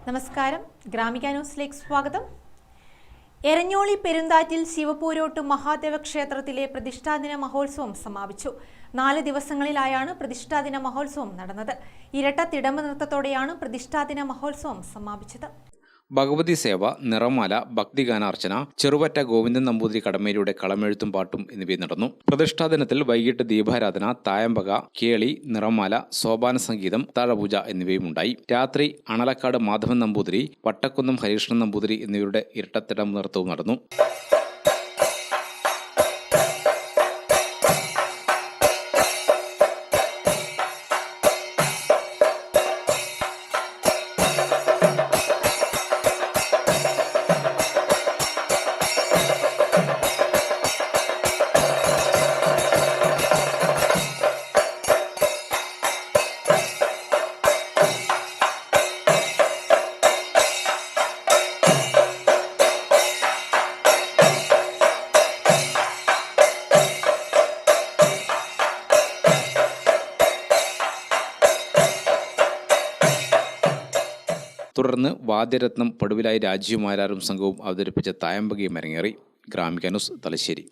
നമസ്കാരം, ഗ്രാമിക ന്യൂസിലേക്ക് സ്വാഗതം. എരഞ്ഞോളി പെരുന്താറ്റിൽ ശിവപൂരോട്ട് മഹാദേവ ക്ഷേത്രത്തിലെ പ്രതിഷ്ഠാദിന മഹോത്സവം സമാപിച്ചു. 4 ദിവസങ്ങളിലായാണ് പ്രതിഷ്ഠാദിന മഹോത്സവം നടന്നത്. ഇരട്ട തിടമ്പ് നൃത്തത്തോടെയാണ് പ്രതിഷ്ഠാദിന മഹോത്സവം സമാപിച്ചത്. ഭഗവതി സേവ, നിറമാല, ഭക്തിഗാനാർച്ചന, ചെറുവറ്റ ഗോവിന്ദൻ നമ്പൂതിരി കടമേരിയുടെ കളമെഴുത്തും പാട്ടും എന്നിവ നടന്നു. പ്രതിഷ്ഠാദിനത്തിൽ വൈകിട്ട് ദീപാരാധന, തായമ്പക, കേളി, നിറമാല, സോപാന സംഗീതം, താഴപൂജ എന്നിവയുമുണ്ടായി. രാത്രി അണലക്കാട് മാധവൻ നമ്പൂതിരി, വട്ടക്കുന്നം ഹരികൃഷ്ണൻ നമ്പൂതിരി എന്നിവരുടെ ഇരട്ടത്തിടമ്പ് നൃത്തവും നടന്നു. തുടർന്ന് വാദ്യരത്നം പടുവിലായി രാജീവ് മാരാരും സംഘവും അവതരിപ്പിച്ച തായമ്പകയും അരങ്ങേറി. ഗ്രാമിക ന്യൂസ്, തലശ്ശേരി.